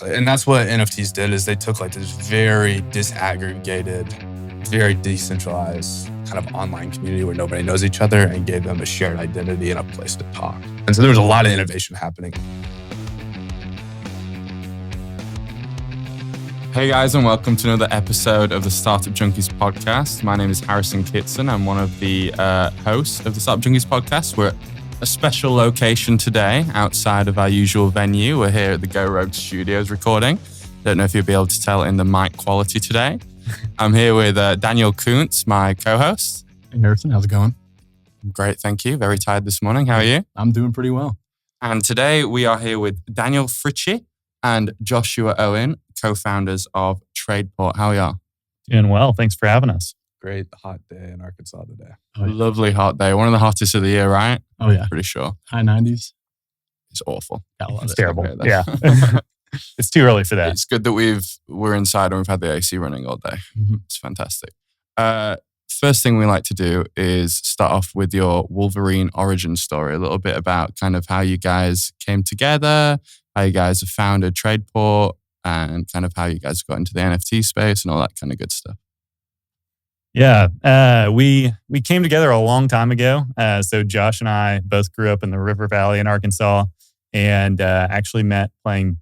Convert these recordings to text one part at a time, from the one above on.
And that's what NFTs did, is they took like this very disaggregated, very decentralized kind of online community where nobody knows each other and gave them a shared identity and a place to talk. And so there was a lot of innovation happening. Hey guys, and welcome to another episode of the Startup Junkies podcast. My name is Harrison Kitson. I'm one of the hosts of the Startup Junkies podcast. We're at a special location today outside of our usual venue. We're here at the Go Rogue Studios recording. Don't know if you'll be able to tell in the mic quality today. I'm here with Daniel Koonce, my co-host. Hey Harrison, how's it going? Great, thank you. Very tired this morning. How are you? I'm doing pretty well. And today we are here with Daniel Fritsche and Joshua Owen, co-founders of TradePort. How are you? Doing well. Thanks for having us. Great hot day in Arkansas today. Oh, yeah. Lovely hot day. One of the hottest of the year, right? Oh yeah, Pretty sure. high 90s. It's awful. I love It's it. terrible. Okay, Yeah. It's too early for that. It's good that we're inside and we've had the AC running all day. Mm-hmm. It's fantastic. First thing we like to do is start off with your Wolverine origin story, a little bit about kind of how you guys came together, how you guys have founded TradePort, and kind of how you guys got into the NFT space and all that kind of good stuff. Yeah. We came together a long time ago. So Josh and I both grew up in the River Valley in Arkansas and actually met playing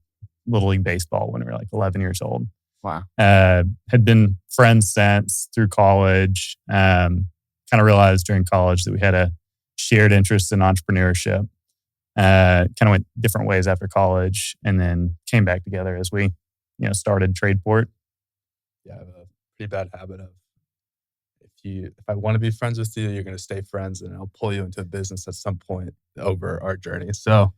Little League Baseball when we were like 11 years old. Wow. Had been friends since through college. Kind of realized during college that we had a shared interest in entrepreneurship. Kind of went different ways after college and then came back together as we, started TradePort. Yeah, I have a pretty bad habit of if I want to be friends with you, you're going to stay friends, and I'll pull you into a business at some point over our journey. So,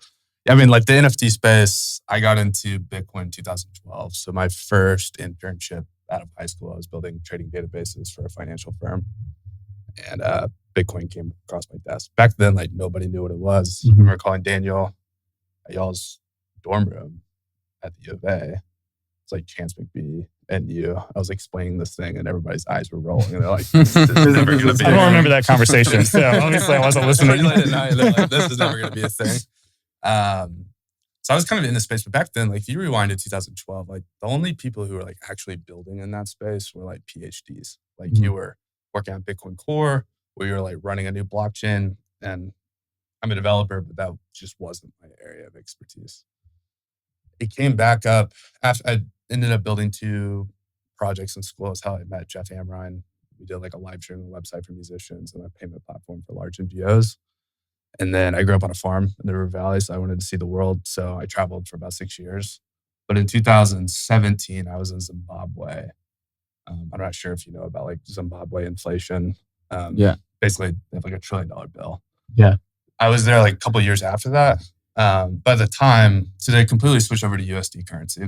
I mean, like the NFT space, I got into Bitcoin in 2012. So my first internship out of high school, I was building trading databases for a financial firm, and Bitcoin came across my desk. Back then, like nobody knew what it was. I remember calling Daniel at y'all's dorm room at the U of A. It's like Chance McBee and you. I was explaining this thing, and everybody's eyes were rolling, and they're like, "This is never going to be." I don't remember that conversation, so obviously I wasn't listening. Pretty late at night, they're like, "This is never going to be a thing." So I was kind of in the space, but back then, like if you rewind to 2012, like the only people who were like actually building in that space were like PhDs. Like you were working on Bitcoin Core, where you were like running a new blockchain, and I'm a developer, but that just wasn't my area of expertise. It came back up after I ended up building 2 projects in school. That's how I met Jeff Amrine. We did like a live streaming website for musicians and a payment platform for large NGOs. And then I grew up on a farm in the River Valley, so I wanted to see the world. So I traveled for about 6 years. But in 2017, I was in Zimbabwe. I'm not sure if you know about like Zimbabwe inflation. Yeah. Basically, they have like $1 trillion bill. Yeah. I was there like a couple of years after that. By the time, so they completely switched over to USD currency.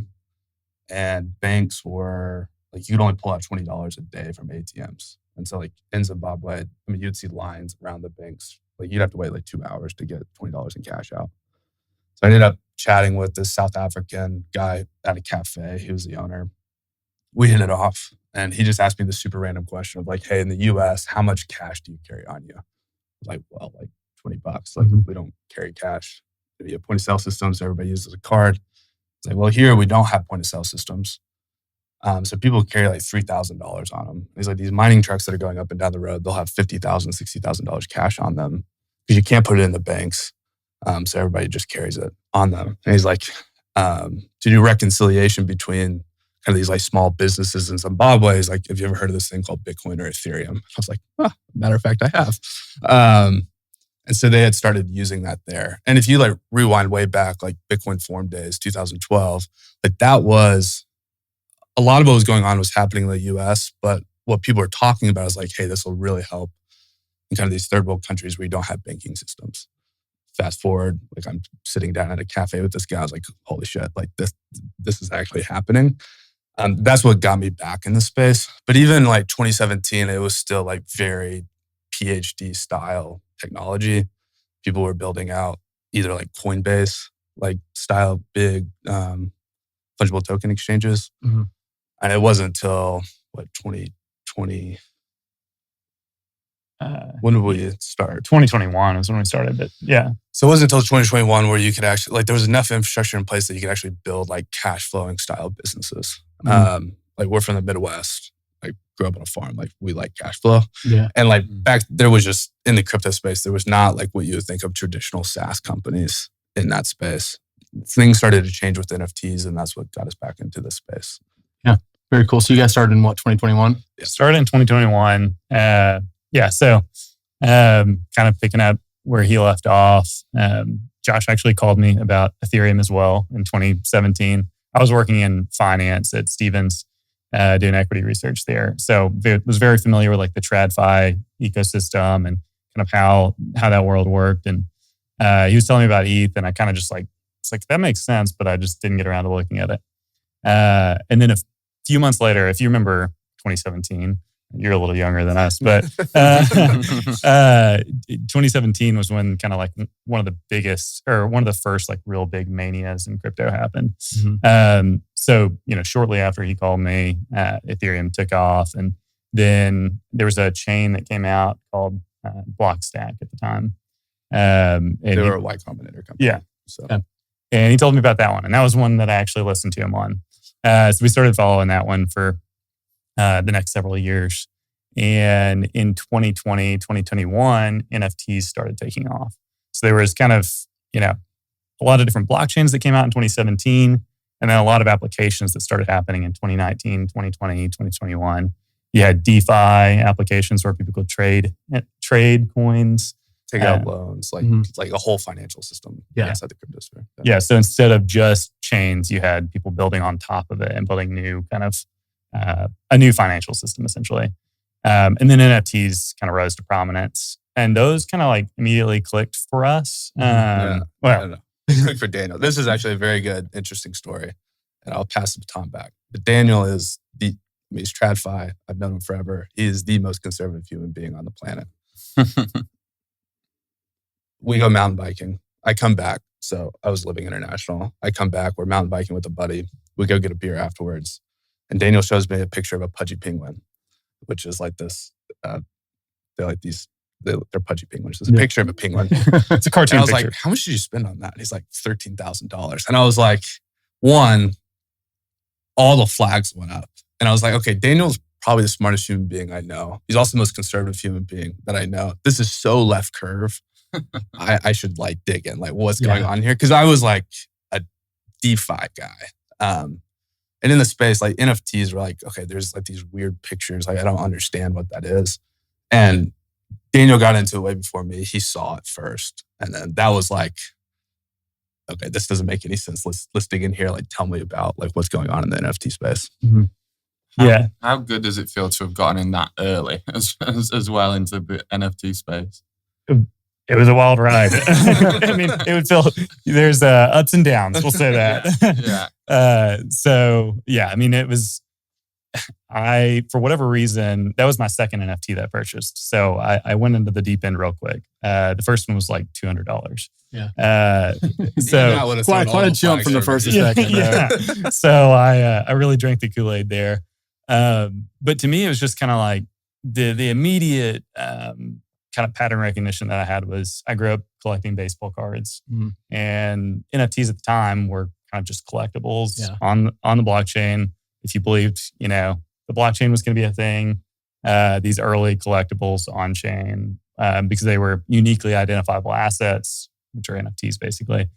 And banks were like, you could only pull out $20 a day from ATMs. And so like in Zimbabwe, I mean, you'd see lines around the banks. Like you'd have to wait like 2 hours to get $20 in cash out. So I ended up chatting with this South African guy at a cafe. He was the owner. We hit it off. And he just asked me the super random question of like, hey, in the US, how much cash do you carry on you? I was like, well, like $20. Like we don't carry cash. We have point of sale systems. Everybody uses a card. It's like, well, here we don't have point of sale systems. So people carry like $3,000 on them. There's like these mining trucks that are going up and down the road. They'll have $50,000, $60,000 cash on them because you can't put it in the banks. So everybody just carries it on them. And he's like, to do reconciliation between kind of these like small businesses in Zimbabwe, he's like, have you ever heard of this thing called Bitcoin or Ethereum? I was like, matter of fact, I have. And so they had started using that there. And if you like rewind way back, like Bitcoin Forum days, 2012, like that was, a lot of what was going on was happening in the US, but what people are talking about is like, hey, this will really help in kind of these third world countries where you don't have banking systems. Fast forward, like I'm sitting down at a cafe with this guy. I was like, holy shit, like this is actually happening. That's what got me back in the space. But even like 2017, it was still like very PhD style technology. People were building out either like Coinbase, like style big fungible token exchanges. And it wasn't until 2020, When did we start? 2021 was when we started, but yeah. So it wasn't until 2021 where you could actually, like, there was enough infrastructure in place that you could actually build like cash flowing style businesses. Like, we're from the Midwest. I grew up on a farm. Like, we like cash flow. Yeah. And like back, there was just, in the crypto space, there was not like what you would think of traditional SaaS companies in that space. Things started to change with NFTs, and that's what got us back into this space. Yeah. Very cool. So you guys started in what, 2021? Yeah. Started in 2021. So kind of picking up where he left off. Josh actually called me about Ethereum as well in 2017. I was working in finance at Stephens, doing equity research there. So was very familiar with like the TradFi ecosystem and kind of how that world worked. And he was telling me about ETH, and I kind of just like, it's like, that makes sense, but I just didn't get around to looking at it. And then a few months later, if you remember 2017, you're a little younger than us, but 2017 was when kind of like one of the biggest, or one of the first like real big manias in crypto happened. So, shortly after he called me, Ethereum took off, and then there was a chain that came out called Blockstack at the time. They were a Y Combinator company. Yeah. So. And he told me about that one, and that was one that I actually listened to him on. So we started following that one for the next several years. And in 2020, 2021, NFTs started taking off. So there was kind of, a lot of different blockchains that came out in 2017, and then a lot of applications that started happening in 2019, 2020, 2021. You had DeFi applications where people could trade coins. Take out loans, like a whole financial system inside the crypto sphere. Yeah. So instead of just chains, you had people building on top of it and building new kind of a new financial system, essentially. And then NFTs kind of rose to prominence, and those kind of like immediately clicked for us. Well, click for Daniel. This is actually a very good, interesting story, and I'll pass the baton back. But Daniel is he's TradFi. I've known him forever. He is the most conservative human being on the planet. We go mountain biking. I come back. So I was living international. I come back. We're mountain biking with a buddy. We go get a beer afterwards. And Daniel shows me a picture of a pudgy penguin, which is like this. They're like these, they're pudgy penguins. There's a picture of a penguin. It's a cartoon And I was picture. like, how much did you spend on that? And he's like, $13,000. And I was like, one, all the flags went up. And I was like, okay, Daniel's probably the smartest human being I know. He's also the most conservative human being that I know. This is so left curve. I should like dig in, like what's going on here? Because I was like a DeFi guy. And in the space, like NFTs were like, okay, there's like these weird pictures. Like I don't understand what that is. And Daniel got into it way before me. He saw it first. And then that was like, okay, this doesn't make any sense. Let's dig in here. Like tell me about like what's going on in the NFT space. How good does it feel to have gotten in that early as well into the NFT space? It was a wild ride. I mean, it would feel, there's ups and downs, we'll say that. I mean, it was, for whatever reason, that was my second NFT that I purchased. So I went into the deep end real quick. The first one was like $200. Yeah. So quite a jump from the first to second. So I really drank the Kool-Aid there. But to me, it was just kind of like the immediate kind of pattern recognition that I had was I grew up collecting baseball cards, and NFTs at the time were kind of just collectibles on the blockchain. If you believed, the blockchain was going to be a thing, these early collectibles on chain, because they were uniquely identifiable assets, which are NFTs basically,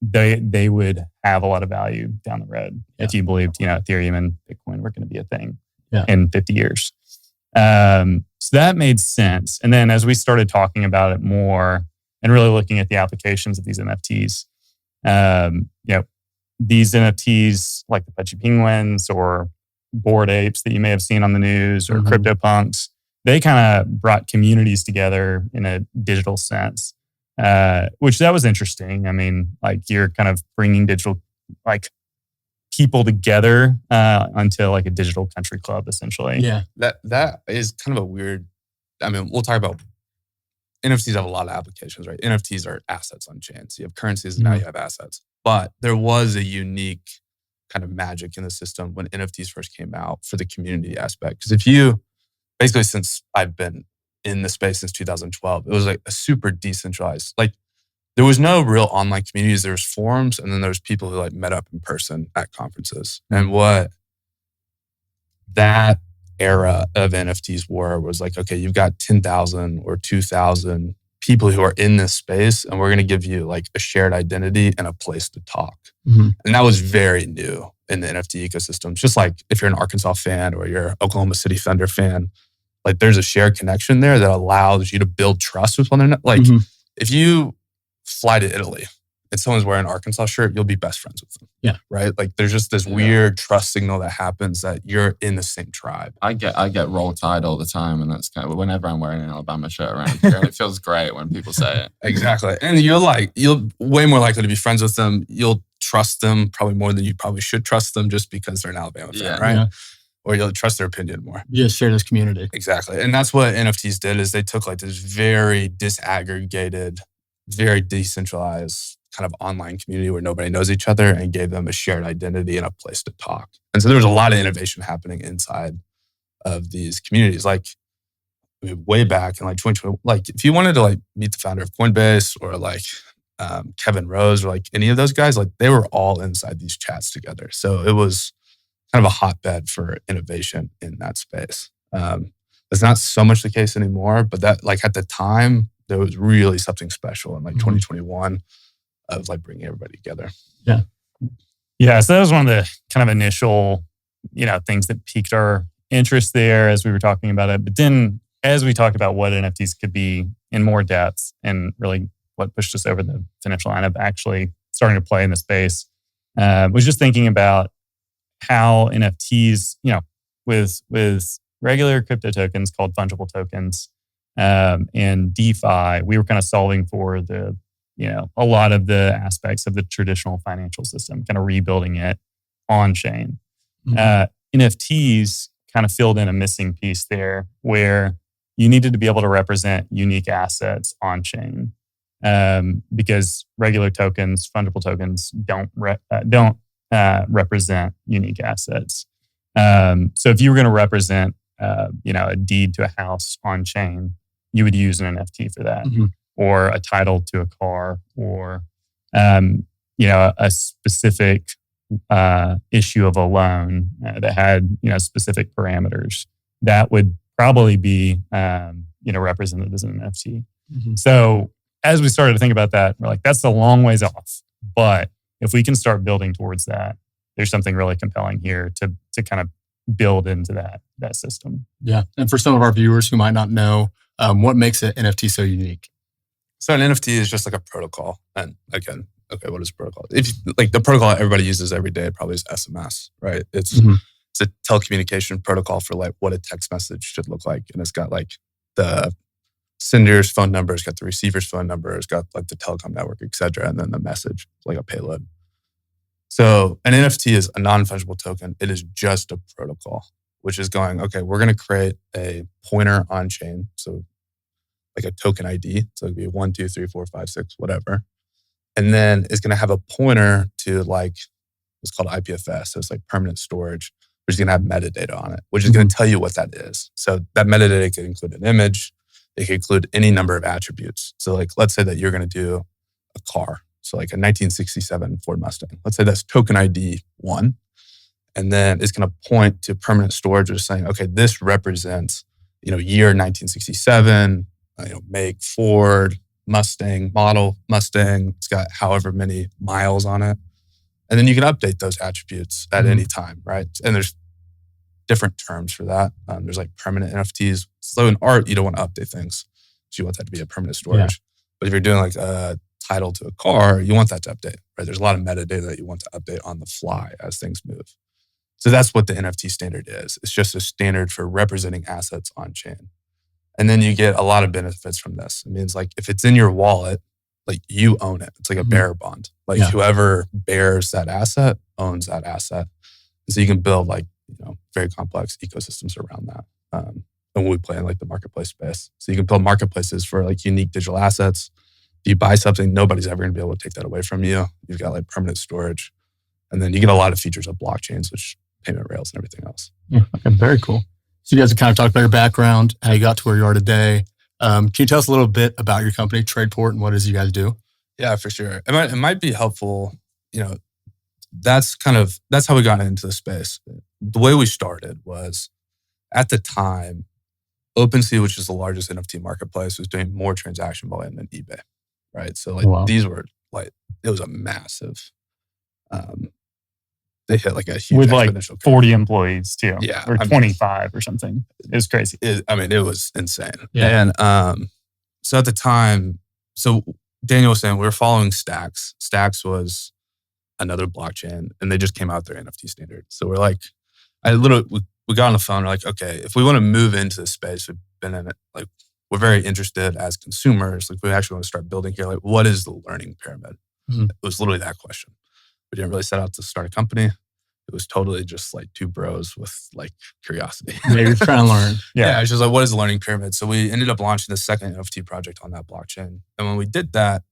they would have a lot of value down the road if you believed, Ethereum and Bitcoin were going to be a thing in 50 years. So that made sense. And then as we started talking about it more and really looking at the applications of these NFTs, these NFTs like the pudgy penguins or Bored Apes that you may have seen on the news or CryptoPunks, they kind of brought communities together in a digital sense, which that was interesting. I mean, like you're kind of bringing digital, like people together until like a digital country club, essentially. Yeah. That is kind of a weird, I mean, we'll talk about NFTs have a lot of applications, right? NFTs are assets on chain. So you have currencies and now you have assets. But there was a unique kind of magic in the system when NFTs first came out for the community aspect. Because if you basically since I've been in the space since 2012, it was like a super decentralized, like there was no real online communities. There was forums, and then there was people who like met up in person at conferences. And what that era of NFTs was like, okay, you've got 10,000 or 2,000 people who are in this space, and we're going to give you like a shared identity and a place to talk. And that was very new in the NFT ecosystem. Just like if you're an Arkansas fan or you're an Oklahoma City Thunder fan, like there's a shared connection there that allows you to build trust with one another. Like if you fly to Italy and someone's wearing an Arkansas shirt, you'll be best friends with them. Yeah. Right? Like there's just this weird trust signal that happens that you're in the same tribe. I get Roll Tide all the time, and that's kind of whenever I'm wearing an Alabama shirt around here, and it feels great when people say it. Exactly. And you're way more likely to be friends with them. You'll trust them probably more than you probably should trust them just because they're an Alabama fan, right? Yeah. Or you'll trust their opinion more. Yeah, share this community. Exactly. And that's what NFTs did, is they took like this very disaggregated, very decentralized kind of online community where nobody knows each other and gave them a shared identity and a place to talk. And so there was a lot of innovation happening inside of these communities. Like way back in like 2020, like if you wanted to like meet the founder of Coinbase or like Kevin Rose or like any of those guys, like they were all inside these chats together. So it was kind of a hotbed for innovation in that space. It's not so much the case anymore, but that like at the time, there was really something special in like 2021 of like bringing everybody together. Yeah. Yeah. So that was one of the kind of initial, things that piqued our interest there as we were talking about it. But then as we talked about what NFTs could be in more depth and really what pushed us over the finish line of actually starting to play in the space, was just thinking about how NFTs, with regular crypto tokens called fungible tokens, and DeFi, we were kind of solving for the, a lot of the aspects of the traditional financial system, kind of rebuilding it on chain. NFTs kind of filled in a missing piece there where you needed to be able to represent unique assets on chain, because regular tokens, fungible tokens, don't represent unique assets. So if you were going to represent, a deed to a house on chain, you would use an NFT for that, or a title to a car, or a specific issue of a loan that had specific parameters. That would probably be represented as an NFT. So as we started to think about that, we're like, that's a long ways off. But if we can start building towards that, there's something really compelling here to kind of build into that system. Yeah. And for some of our viewers who might not know, what makes an NFT so unique? So an NFT is just like a protocol. And again, okay, what is protocol? If like the protocol everybody uses every day probably is SMS, right? It's a telecommunication protocol for like what a text message should look like. And it's got like the sender's phone number, it's got the receiver's phone number, it's got like the telecom network, et cetera. And then the message, like a payload. So an NFT is a non-fungible token. It is just a protocol, which is going, okay, we're going to create a pointer on chain. So like a token ID. So it could be 1, 2, 3, 4, 5, 6, whatever. And then it's going to have a pointer to like, it's called IPFS. So it's like permanent storage, which is going to have metadata on it, which is going to tell you what that is. So that metadata could include an image. It could include any number of attributes. So like, let's say that you're going to do a car. So like a 1967 Ford Mustang. Let's say that's token ID 1. And then it's going to point to permanent storage, which is saying, okay, this represents, year 1967, make Ford, Mustang, model Mustang. It's got however many miles on it. And then you can update those attributes at any time, right? And there's different terms for that. There's like permanent NFTs. So in art, you don't want to update things. So you want that to be a permanent storage. Yeah. But if you're doing like a title to a car, you want that to update, right? There's a lot of metadata that you want to update on the fly as things move. So that's what the NFT standard is. It's just a standard for representing assets on chain. And then you get a lot of benefits from this. It means like if it's in your wallet, like you own it. It's like a bearer bond. Like whoever bears that asset owns that asset. And so you can build like, very complex ecosystems around that. And we play in like the marketplace space. So you can build marketplaces for like unique digital assets. If you buy something, nobody's ever going to be able to take that away from you. You've got like permanent storage. And then you get a lot of features of blockchains, which payment rails and everything else. Yeah, okay, very cool. So you guys have kind of talked about your background, how you got to where you are today. Can you tell us a little bit about your company, TradePort, and what it is you guys do? Yeah, for sure. It might be helpful. That's how we got into the space. The way we started was, at the time, OpenSea, which is the largest NFT marketplace, was doing more transaction volume than eBay, right? So these were it was a massive. They hit like a huge with like exponential curve. 40 employees too, Yeah, or 25 or something. It was crazy. It was insane. Yeah. And so at the time, Daniel was saying we were following Stacks. Stacks was another blockchain, and they just came out their NFT standard. So we're like, we got on the phone. We're like, okay, if we want to move into this space, we've been in it. Like, we're very interested as consumers. Like, we actually want to start building here. Like, what is the learning pyramid? Mm-hmm. It was literally that question. We didn't really set out to start a company. It was totally just like two bros with like curiosity. Yeah, you're trying to learn. Yeah, it's just like, what is the learning pyramid? So we ended up launching the second NFT project on that blockchain. And when we did that,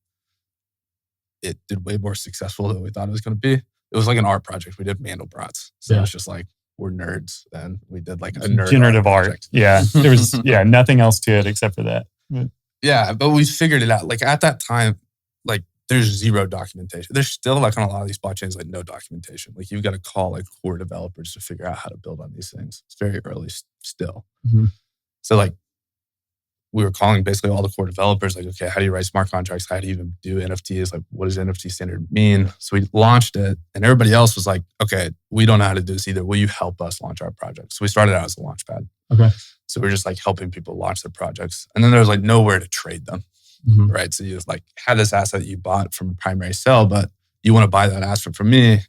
it did way more successful than we thought it was going to be. It was like an art project. We did Mandelbrats. So it's just like, we're nerds. And we did like a nerd generative art. project. Yeah. There was nothing else to it except for that. Yeah, but we figured it out. Like, at that time, like, there's zero documentation. There's still like on a lot of these blockchains, like, no documentation. Like, you've got to call like core developers to figure out how to build on these things. It's very early still. Mm-hmm. So like, we were calling basically all the core developers, like, okay, how do you write smart contracts? How do you even do NFTs? Like, what does NFT standard mean? So we launched it, and everybody else was like, okay, we don't know how to do this either. Will you help us launch our project? So we started out as a launchpad. Okay. So we're just like helping people launch their projects. And then there was like nowhere to trade them, right? So you just like had this asset that you bought from a primary sale, but you want to buy that asset from me.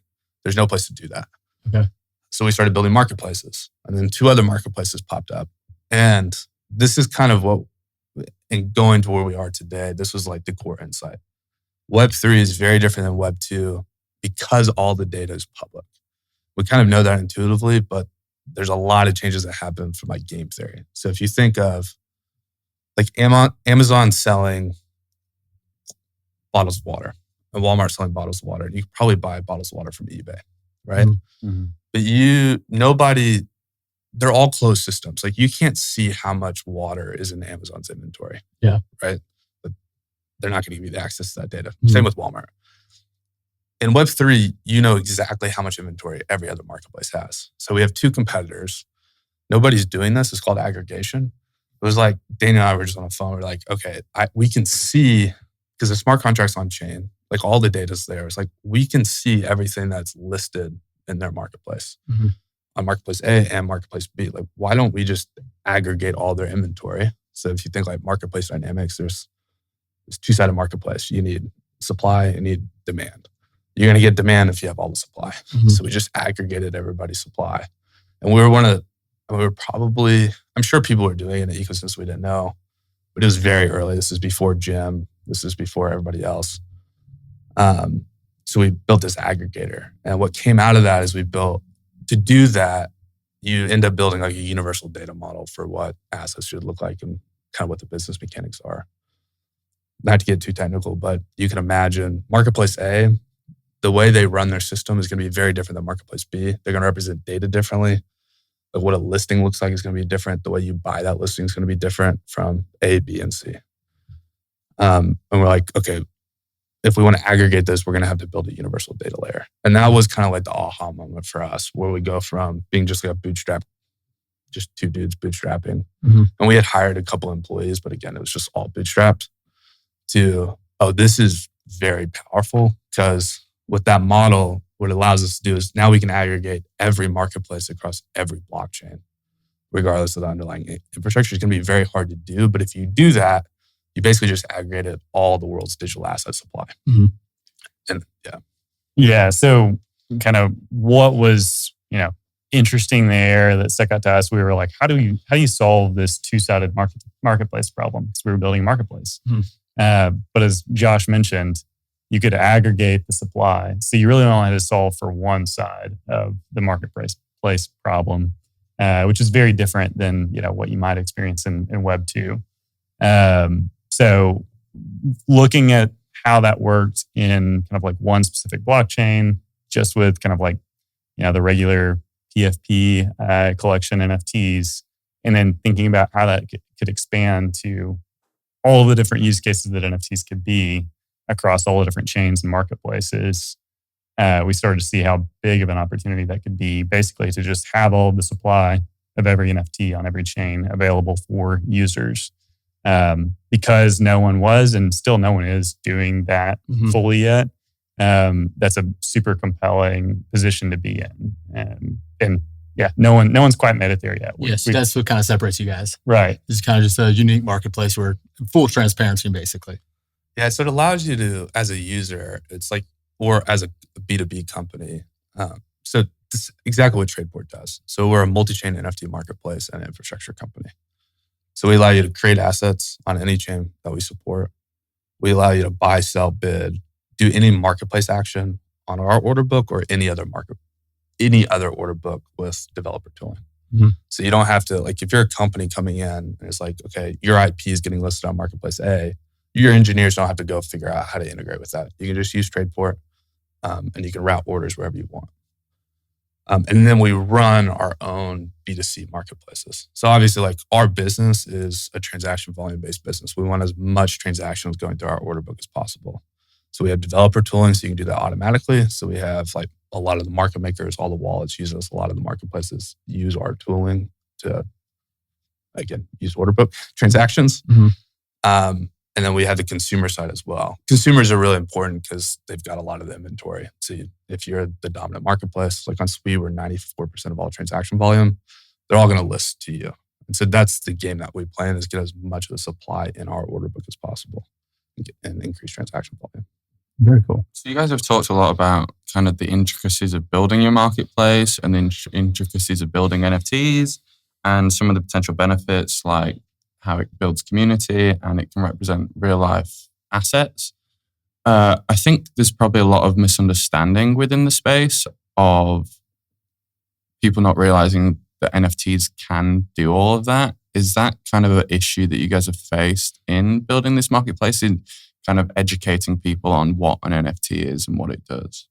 There's no place to do that. Okay. So we started building marketplaces, and then 2 other marketplaces popped up. And this is kind of and going to where we are today, this was like the core insight. Web3 is very different than Web2 because all the data is public. We kind of know that intuitively, but there's a lot of changes that happen from like game theory. So if you think of like Amazon selling bottles of water and Walmart selling bottles of water, you could probably buy bottles of water from eBay, right? Mm-hmm. But they're all closed systems. Like, you can't see how much water is in Amazon's inventory. Yeah. Right? But they're not going to give you the access to that data. Mm-hmm. Same with Walmart. In Web3, you know exactly how much inventory every other marketplace has. So we have 2 competitors. Nobody's doing this. It's called aggregation. It was like, Dana and I were just on the phone. We're like, okay, we can see, because the smart contract's on chain, like all the data's there. It's like, we can see everything that's listed in their marketplace. Mm-hmm. On Marketplace A and Marketplace B. Like, why don't we just aggregate all their inventory? So if you think like marketplace dynamics, there's 2-sided marketplace. You need supply, you need demand. You're going to get demand if you have all the supply. Mm-hmm. So we just aggregated everybody's supply. And we were probably, I'm sure people were doing it in the ecosystem we didn't know, but it was very early. This is before Jim. This is before everybody else. So we built this aggregator. And what came out of that is to do that, you end up building like a universal data model for what assets should look like and kind of what the business mechanics are. Not to get too technical, but you can imagine Marketplace A, the way they run their system is going to be very different than Marketplace B. They're going to represent data differently. Like, what a listing looks like is going to be different. The way you buy that listing is going to be different from A, B, and C. And we're like, okay, if we want to aggregate this, we're going to have to build a universal data layer. And that was kind of like the aha moment for us, where we go from being just like a bootstrap, just 2 dudes bootstrapping. Mm-hmm. And we had hired a couple employees, but again, it was just all bootstrapped, to, this is very powerful, because with that model, what it allows us to do is now we can aggregate every marketplace across every blockchain, regardless of the underlying infrastructure. It's going to be very hard to do. But if you do that, you basically just aggregated all the world's digital asset supply. Mm-hmm. And Yeah. So kind of what was, interesting there that stuck out to us, we were like, how do you solve this 2-sided marketplace problem? Because we were building a marketplace. Mm-hmm. But as Josh mentioned, you could aggregate the supply. So you really only had to solve for one side of the marketplace problem, which is very different than what you might experience in Web 2. So looking at how that worked in kind of like one specific blockchain, just with kind of like, the regular PFP collection NFTs, and then thinking about how that could expand to all the different use cases that NFTs could be across all the different chains and marketplaces, we started to see how big of an opportunity that could be, basically to just have all of the supply of every NFT on every chain available for users. Because no one was, and still no one is, doing that fully yet. That's a super compelling position to be in. And yeah, no one's quite made it there yet. That's what kind of separates you guys. Right. It's kind of just a unique marketplace where full transparency, basically. Yeah, so it allows you to, as a user, it's like, or as a B2B company. So this is exactly what TradePort does. So we're a multi-chain NFT marketplace and infrastructure company. So we allow you to create assets on any chain that we support. We allow you to buy, sell, bid, do any marketplace action on our order book or any other order book with developer tooling. So you don't have to, like, if you're a company coming in and it's like, okay, your IP is getting listed on marketplace A, your engineers don't have to go figure out how to integrate with that. You can just use TradePort and you can route orders wherever you want. And then we run our own B2C marketplaces. So obviously, like, our business is a transaction volume-based business. We want as much transactions going through our order book as possible. So we have developer tooling, so you can do that automatically. So we have, like, a lot of the market makers, all the wallets use us. A lot of the marketplaces use our tooling to, again, use order book transactions. And then we have the consumer side as well. Consumers are really important because they've got a lot of the inventory. So if you're the dominant marketplace, like on Sui, we're 94% of all transaction volume. They're all going to list to you. And so that's the game that we play in, is get as much of the supply in our order book as possible and increase transaction volume. Very cool. So you guys have talked a lot about kind of the intricacies of building your marketplace and the intricacies of building NFTs and some of the potential benefits, like how it builds community and it can represent real life assets. I think there's probably a lot of misunderstanding within the space of people not realizing that NFTs can do all of that. Is that kind of an issue that you guys have faced in building this marketplace, in kind of educating people on what an NFT is and what it does?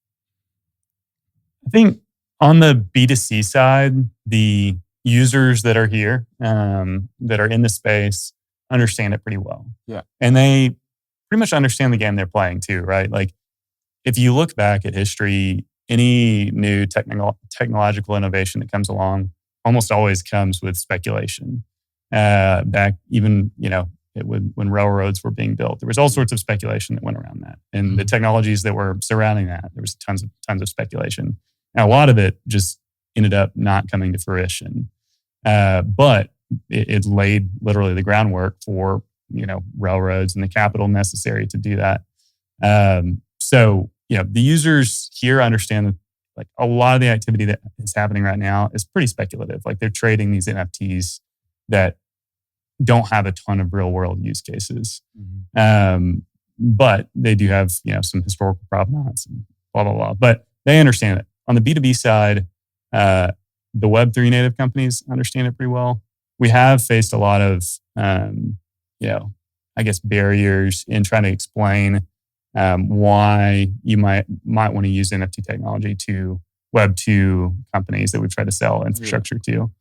I think on the B2C side, the users that are here, that are in the space, understand it pretty well. Yeah. And they pretty much understand the game they're playing too, right? Like, if you look back at history, any new technological innovation that comes along almost always comes with speculation. Back even, when railroads were being built, there was all sorts of speculation that went around that. And the technologies that were surrounding that, there was tons of speculation. And a lot of it just ended up not coming to fruition. But it laid literally the groundwork for, railroads and the capital necessary to do that. So the users here understand that, like, a lot of the activity that is happening right now is pretty speculative. Like, they're trading these NFTs that don't have a ton of real world use cases. But they do have, some historical provenance and blah, blah, blah. But they understand it. On the B2B side, the Web3 native companies understand it pretty well. We have faced a lot of, barriers in trying to explain why you might want to use NFT technology to Web2 companies that we try to sell infrastructure to.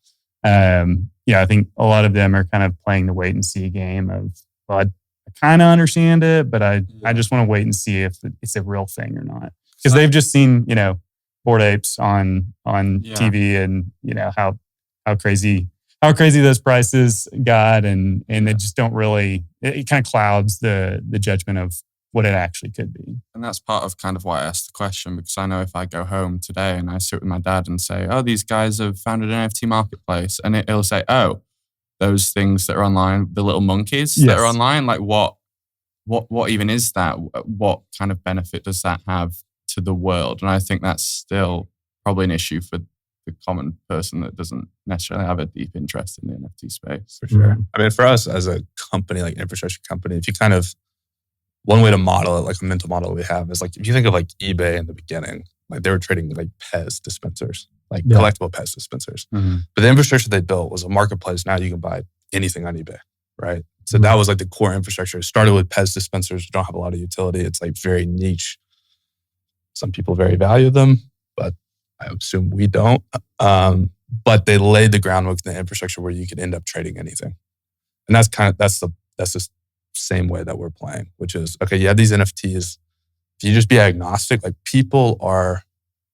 I think a lot of them are kind of playing the wait and see game of, well, I kind of understand it, but I just want to wait and see if it's a real thing or not. Because they've just seen, Bored Apes on TV, and how crazy those prices got, and they just don't really. It kind of clouds the judgment of what it actually could be. And that's part of kind of why I asked the question, because I know if I go home today and I sit with my dad and say, "Oh, these guys have founded an NFT marketplace," and it'll say, "Oh, those things that are online, the little monkeys that are online, like what even is that? What kind of benefit does that have to the world?" And I think that's still probably an issue for the common person that doesn't necessarily have a deep interest in the NFT space. For sure. I mean, for us as a company, like infrastructure company, if you kind of, one way to model it, like a mental model we have, is like, if you think of like eBay in the beginning, like they were trading like Pez dispensers, like collectible Pez dispensers. But the infrastructure they built was a marketplace. Now you can buy anything on eBay, right? So that was like the core infrastructure. It started with Pez dispensers, don't have a lot of utility. It's like very niche. Some people very value them, but I assume we don't. but they laid the groundwork in the infrastructure where you could end up trading anything. And that's the same way that we're playing, which is, okay, you have these NFTs. If you just be agnostic, like people are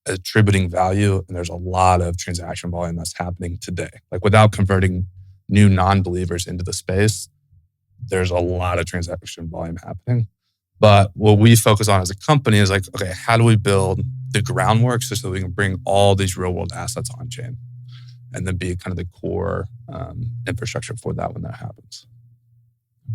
attributing value, and there's a lot of transaction volume that's happening today. Like without converting new non-believers into the space, there's a lot of transaction volume happening. But what we focus on as a company is like, okay, how do we build the groundwork so that we can bring all these real world assets on chain and then be kind of the core infrastructure for that when that happens.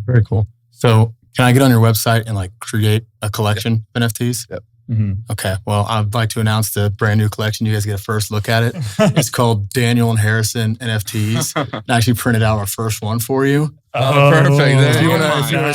Very cool. So can I get on your website and like create a collection of NFTs? Yep. Mm-hmm. Okay. Well, I'd like to announce the brand new collection. You guys get a first look at it. It's called Daniel and Harrison NFTs. I actually printed out our first one for you. Oh, perfect. If you want to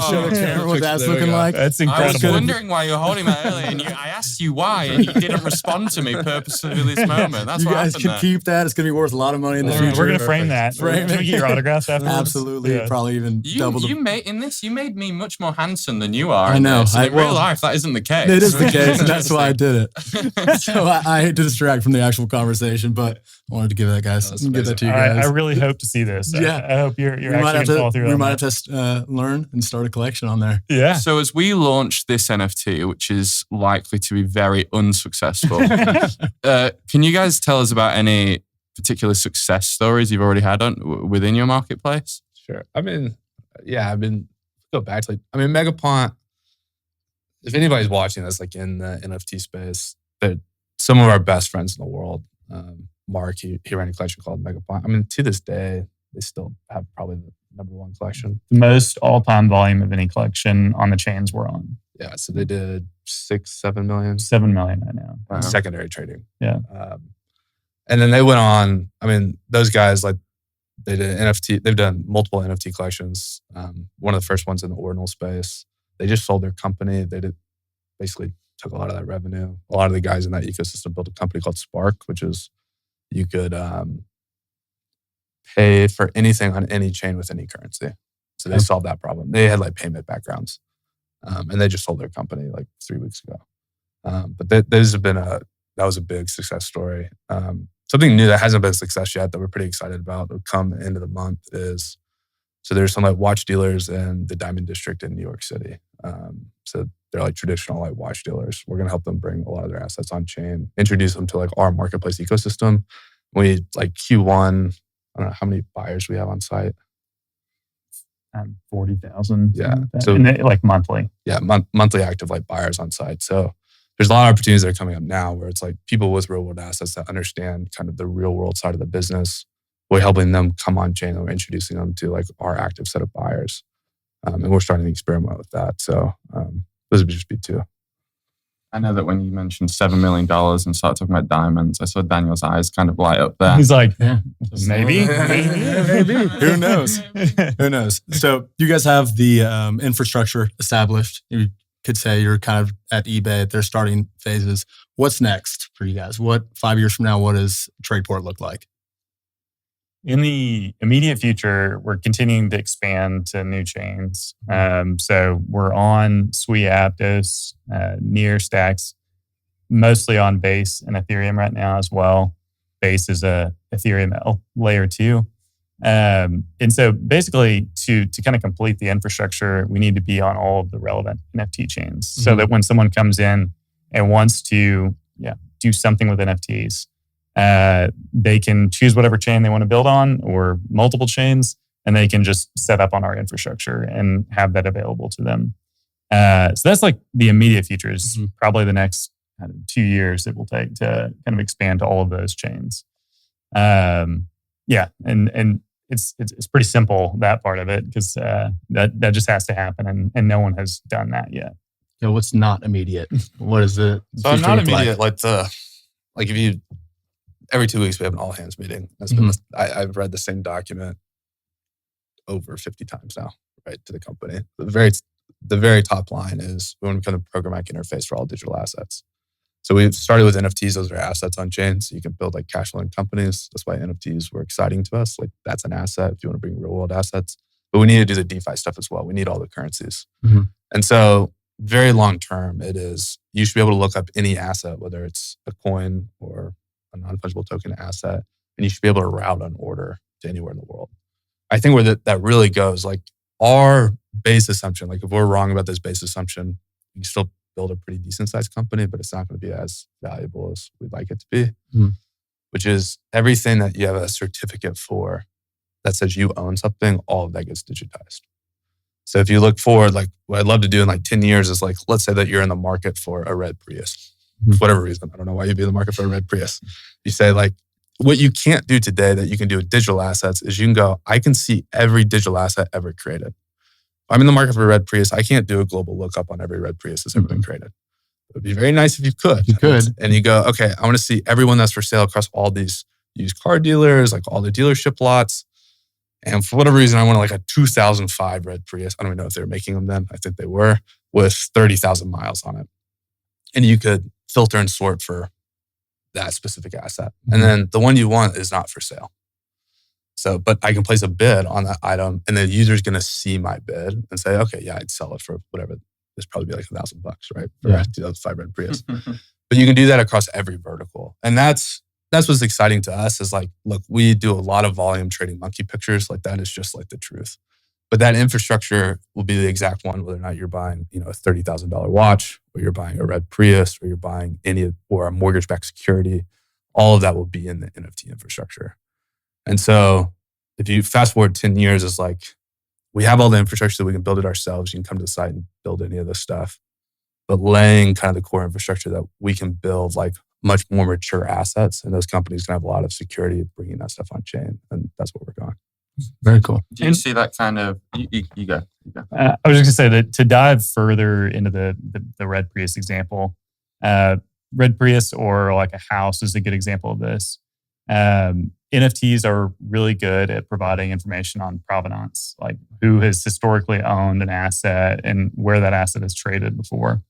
show the camera what that's looking like. That's incredible. I was wondering why you were holding that earlier, and I asked you why, and you didn't respond to me purposely at this moment. That's you what guys happened can there. keep that. It's going to be worth a lot of money in the future. We're going to frame that. Frame Can we get your autographs afterwards? Absolutely. Yeah. Probably even double the... You made me much more handsome than you are. I know. In real life, that isn't the case. It is the case, and that's why I did it. So I hate to distract from the actual conversation, but I wanted to give that give that to you guys. I really hope to see this. Yeah. I hope you're actually going to follow through on that. We might have to learn and start a collection on there. Yeah. So as we launch this NFT, which is likely to be very unsuccessful, can you guys tell us about any particular success stories you've already had within your marketplace? Sure. Go back to Megapont. If anybody's watching this, like in the NFT space, they're some of our best friends in the world. Mark, he ran a collection called Megapont. To this day, they still have probably the number one collection. The most all-time volume of any collection on the chains we're on. Yeah, so they did 6-7 million. 7 million right now. Wow. Secondary trading. Yeah. And then they went on, those guys, like, they did NFT, they've done multiple NFT collections. One of the first ones in the ordinal space. They just sold their company. They basically took a lot of that revenue. A lot of the guys in that ecosystem built a company called Spark, which is you could pay for anything on any chain with any currency. So they solved that problem. They had like payment backgrounds. And they just sold their company like 3 weeks ago. But that was a big success story. Something new that hasn't been a success yet that we're pretty excited about that will come into the month is, so there's some like watch dealers in the Diamond District in New York City. So they're like traditional like watch dealers. We're going to help them bring a lot of their assets on chain, introduce them to like our marketplace ecosystem. We like Q1, I don't know how many buyers we have on site. 40,000. Yeah. So like monthly. Yeah, monthly active like buyers on site. So there's a lot of opportunities that are coming up now where it's like people with real world assets that understand kind of the real world side of the business. We're helping them come on chain and we're introducing them to like our active set of buyers. And we're starting to experiment with that. So those would just be two. I know that when you mentioned $7 million and started talking about diamonds, I saw Daniel's eyes kind of light up there. He's like, maybe. Who knows? Who knows? So you guys have the infrastructure established. You could say you're kind of at eBay at their starting phases. What's next for you guys? 5 years from now, what does TradePort look like? In the immediate future, we're continuing to expand to new chains. So we're on Sui, Aptos, Near Stacks, mostly on Base and Ethereum right now as well. Base is a Ethereum layer 2. And so basically to kind of complete the infrastructure, we need to be on all of the relevant NFT chains so that when someone comes in and wants to do something with NFTs, they can choose whatever chain they want to build on or multiple chains, and they can just set up on our infrastructure and have that available to them. So that's like the immediate future is probably the next 2 years it will take to kind of expand to all of those chains. And it's pretty simple, that part of it, because that just has to happen, and no one has done that yet. Yeah, what's not immediate? What is it? So not immediate, like if you every 2 weeks we have an all hands meeting. That's been I've read the same document over 50 times now, right, to the company. The very top line is we want to become a programmatic interface for all digital assets. So we started with NFTs. Those are assets on chain. So you can build like cash flowing companies. That's why NFTs were exciting to us. Like that's an asset if you want to bring real world assets. But we need to do the DeFi stuff as well. We need all the currencies. And so very long term, it is, you should be able to look up any asset, whether it's a coin or a non-fungible token asset, and you should be able to route an order to anywhere in the world. I think where that really goes, like our base assumption, like if we're wrong about this base assumption, we can still build a pretty decent sized company, but it's not going to be as valuable as we'd like it to be, which is everything that you have a certificate for that says you own something, all of that gets digitized. So if you look forward, like what I'd love to do in like 10 years is like, let's say that you're in the market for a red Prius, for whatever reason. I don't know why you'd be in the market for a red Prius. You say like, what you can't do today that you can do with digital assets is you can go, I can see every digital asset ever created. If I'm in the market for a red Prius, I can't do a global lookup on every red Prius that's ever been created. It would be very nice if you could. You could. And you go, okay, I want to see everyone that's for sale across all these used car dealers, like all the dealership lots. And for whatever reason, I wanted like a 2005 red Prius. I don't even know if they were making them then. I think they were, with 30,000 miles on it. And you could filter and sort for that specific asset. And then the one you want is not for sale. So, but I can place a bid on that item and the user's going to see my bid and say, okay, yeah, I'd sell it for whatever. There's probably be like $1,000, right? For a 2005 red Prius. But you can do that across every vertical. And that's what's exciting to us is like, look, we do a lot of volume trading monkey pictures. Like that is just like the truth. But that infrastructure will be the exact one, whether or not you're buying, a $30,000 watch, or you're buying a red Prius, or you're buying or a mortgage-backed security. All of that will be in the NFT infrastructure. And so if you fast forward 10 years, it's like, we have all the infrastructure so we can build it ourselves. You can come to the site and build any of this stuff. But laying kind of the core infrastructure that we can build like much more mature assets, and those companies can have a lot of security bringing that stuff on chain. And that's what we're going. Very cool. Do you see that kind of? You go. I was just going to say that to dive further into the red Prius example, red Prius or like a house is a good example of this. NFTs are really good at providing information on provenance, like who has historically owned an asset and where that asset has traded before.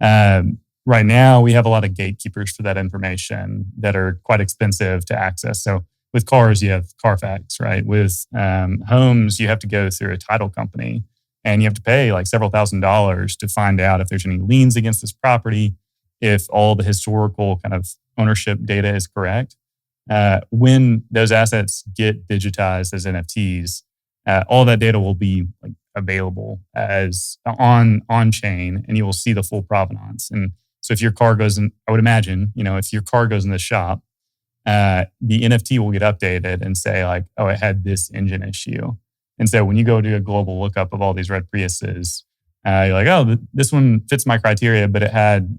Right now, we have a lot of gatekeepers for that information that are quite expensive to access. So with cars, you have Carfax, right? With homes, you have to go through a title company and you have to pay like several $1,000s to find out if there's any liens against this property, if all the historical kind of ownership data is correct. When those assets get digitized as NFTs, all that data will be like available as on chain, and you will see the full provenance. And so if your car goes in, I would imagine, if your car goes in the shop, the NFT will get updated and say like, oh, it had this engine issue. And so when you go do a global lookup of all these red Priuses, you're like, oh, this one fits my criteria, but it had,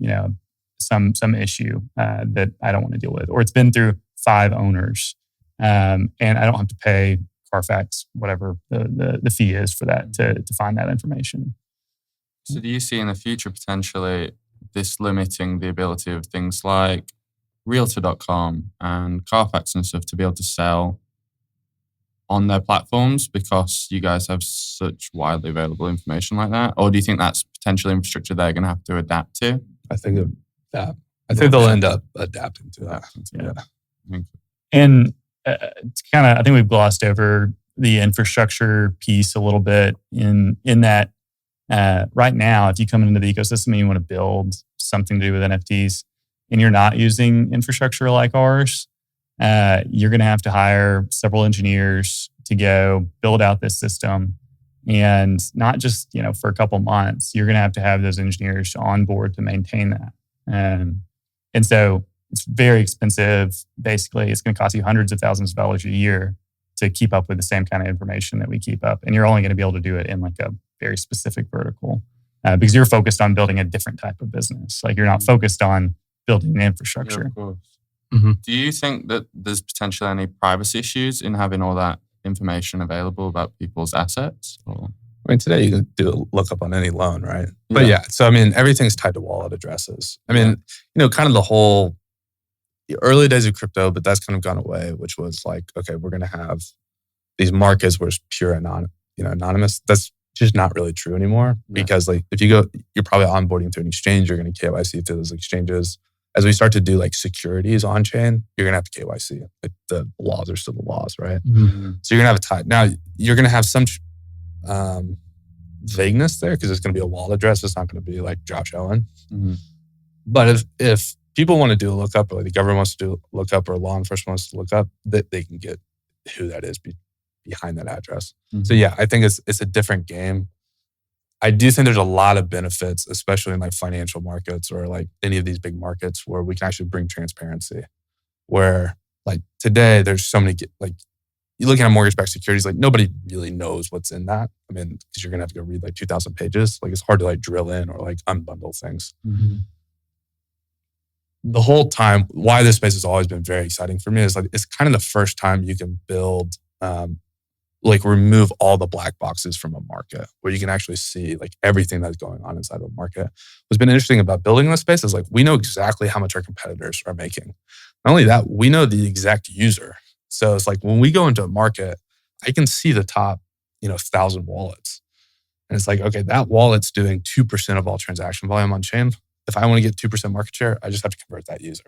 some issue that I don't want to deal with, or it's been through 5 owners, and I don't have to pay Carfax whatever the fee is for that to find that information. So do you see in the future potentially this limiting the ability of things like Realtor.com and Carfax and stuff to be able to sell on their platforms because you guys have such widely available information like that? Or do you think that's potential infrastructure they're going to have to adapt to? I think they'll end up adapting to that. Yeah. And I think we've glossed over the infrastructure piece a little bit in that right now, if you come into the ecosystem and you want to build something to do with NFTs and you're not using infrastructure like ours, you're going to have to hire several engineers to go build out this system. And not just, for a couple months, you're going to have those engineers on board to maintain that. And so it's very expensive. Basically, it's going to cost you hundreds of thousands of dollars a year to keep up with the same kind of information that we keep up. And you're only going to be able to do it in like a very specific vertical because you're focused on building a different type of business. Like you're not focused on building the infrastructure. Yeah, of course. Do you think that there's potentially any privacy issues in having all that information available about people's assets? Or? I mean, today you can do a lookup on any loan, right? But yeah, so I mean, everything's tied to wallet addresses. I mean, kind of the whole early days of crypto, but that's kind of gone away, which was like, okay, we're going to have these markets where it's pure anonymous. That's just not really true anymore because like if you go, you're probably onboarding to an exchange, you're going to KYC through those exchanges. As we start to do like securities on chain, you're going to have to KYC. Like the laws are still the laws, right? Mm-hmm. So you're going to have a tie. Now you're going to have some vagueness there because it's going to be a wallet address. It's not going to be like Josh Owen. Mm-hmm. But if people want to do a lookup, or like the government wants to do a lookup, or law enforcement wants to look up, that they can get who that is behind that address. Mm-hmm. So yeah, I think it's a different game. I do think there's a lot of benefits, especially in like financial markets or like any of these big markets, where we can actually bring transparency. Where like today, there's so many, like you looking at mortgage-backed securities, like nobody really knows what's in that. I mean, because you're gonna have to go read like 2,000 pages. Like it's hard to like drill in or like unbundle things. Mm-hmm. The whole time, why this space has always been very exciting for me is like it's kind of the first time you can build, like remove all the black boxes from a market, where you can actually see like everything that's going on inside of a market. What's been interesting about building this space is like we know exactly how much our competitors are making. Not only that, we know the exact user. So it's like when we go into a market, I can see the top, 1,000 wallets. And it's like, okay, that wallet's doing 2% of all transaction volume on chain. If I want to get 2% market share, I just have to convert that user,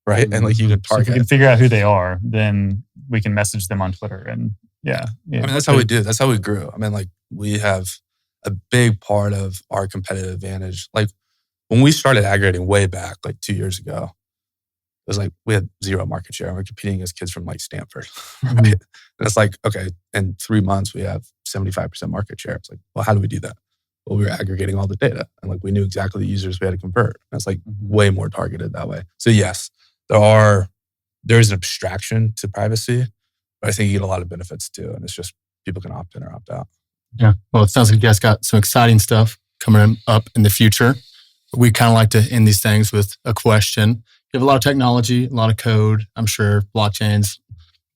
right? Mm-hmm. And like you can So if target. we can figure out who they are, then we can message them on Twitter. And yeah. I mean, that's how we do. That's how we grew. I mean, like we have a big part of our competitive advantage. Like when we started aggregating way back, like 2 years ago, it was like we had 0 market share and we're competing against kids from like Stanford, right? Mm-hmm. And it's like, okay, in 3 months we have 75% market share. It's like, well, how do we do that? Well, we were aggregating all the data and like we knew exactly the users we had to convert. And it's like way more targeted that way. So yes, there is an abstraction to privacy, but I think you get a lot of benefits too. And it's just people can opt in or opt out. Yeah. Well, it sounds like you guys got some exciting stuff coming up in the future. We kind of like to end these things with a question. You have a lot of technology, a lot of code, I'm sure, blockchains,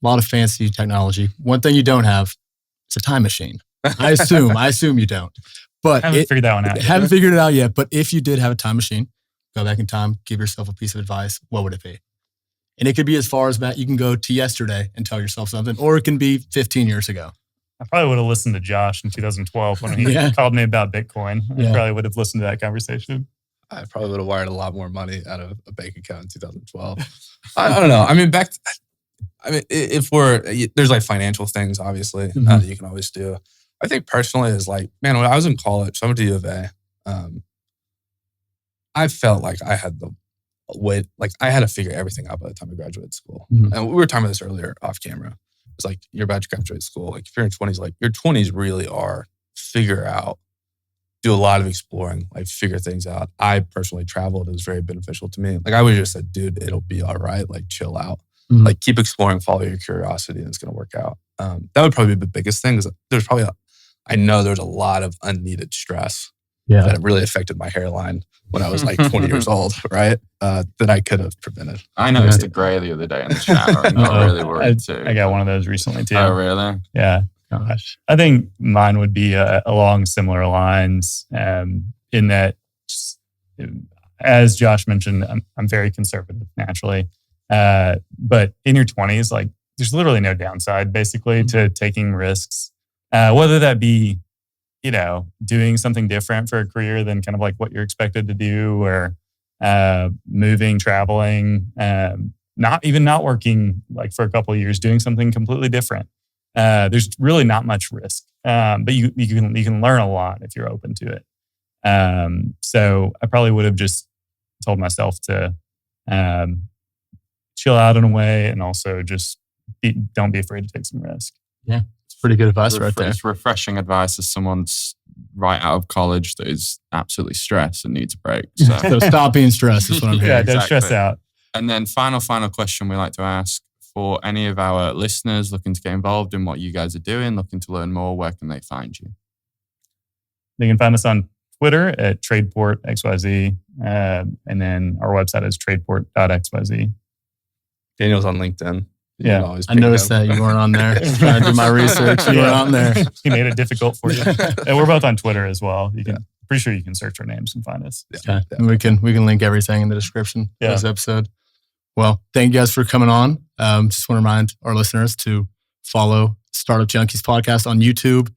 a lot of fancy technology. One thing you don't have is a time machine. I assume you don't. But haven't figured that one out. Haven't figured it out yet. But if you did have a time machine, go back in time, give yourself a piece of advice, what would it be? And it could be as far as that you can go to yesterday and tell yourself something, or it can be 15 years ago. I probably would have listened to Josh in 2012 when he called me about Bitcoin. I probably would have listened to that conversation. I probably would have wired a lot more money out of a bank account in 2012. I don't know. I mean, there's like financial things, obviously, that you can always do. I think personally is like, man, when I was in college, so I went to U of A. I felt like I had I had to figure everything out by the time I graduated school. Mm-hmm. And we were talking about this earlier off camera. It's like you're about to graduate school. Like if you're in 20s, like your 20s really are figure out, do a lot of exploring, like figure things out. I personally traveled. It was very beneficial to me. Like I would have just said, dude, it'll be all right. Like chill out. Mm-hmm. Like keep exploring, follow your curiosity, and it's going to work out. That would probably be the biggest thing. I know there's a lot of unneeded stress that really affected my hairline when I was like 20 years old, right? That I could have prevented. I noticed a gray the other day in the shower. I'm not really worried too. I got one of those recently too. Oh, really? Yeah. Gosh. I think mine would be along similar lines in that, as Josh mentioned, I'm very conservative naturally. But in your 20s, like there's literally no downside basically to taking risks. Whether that be, doing something different for a career than kind of like what you're expected to do, or moving, traveling, not working like for a couple of years, doing something completely different. There's really not much risk, but you can learn a lot if you're open to it. So I probably would have just told myself to chill out in a way, and also just don't be afraid to take some risk. Yeah. Pretty good advice right there. It's refreshing advice as someone's right out of college that is absolutely stressed and needs a break. So stop being stressed is what I'm hearing. Yeah, don't stress out. And then final question we like to ask for any of our listeners looking to get involved in what you guys are doing, looking to learn more, where can they find you? They can find us on Twitter at TradePort XYZ. And then our website is tradeport.xyz. Daniel's on LinkedIn. Yeah, I noticed that you weren't on there. Trying to do my research. You weren't on there. He made it difficult for you. And we're both on Twitter as well. Pretty sure you can search our names and find us. Yeah. And we can link everything in the description of this episode. Well, thank you guys for coming on. Just want to remind our listeners to follow Startup Junkies podcast on YouTube,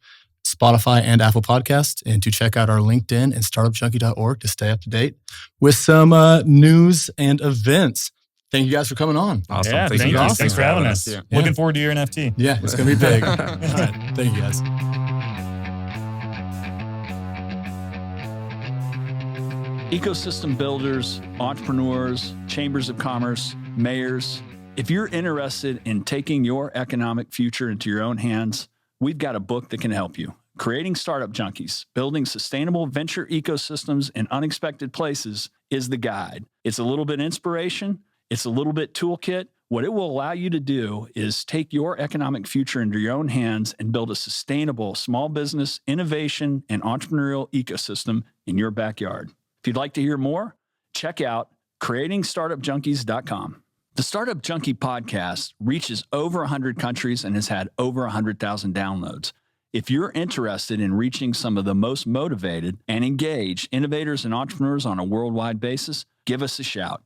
Spotify, and Apple Podcasts, and to check out our LinkedIn and startupjunkie.org to stay up to date with some news and events. Thank you guys for coming on. Awesome. Yeah, thank you. Thanks for having us. Yeah. Looking forward to your NFT. Yeah, it's going to be big. All right. Thank you guys. Ecosystem builders, entrepreneurs, chambers of commerce, mayors. If you're interested in taking your economic future into your own hands, we've got a book that can help you. Creating Startup Junkies, Building Sustainable Venture Ecosystems in Unexpected Places is the guide. It's a little bit inspiration. It's a little bit toolkit. What it will allow you to do is take your economic future into your own hands and build a sustainable small business, innovation, and entrepreneurial ecosystem in your backyard. If you'd like to hear more, check out creatingstartupjunkies.com. The Startup Junkie podcast reaches over 100 countries and has had over 100,000 downloads. If you're interested in reaching some of the most motivated and engaged innovators and entrepreneurs on a worldwide basis, give us a shout.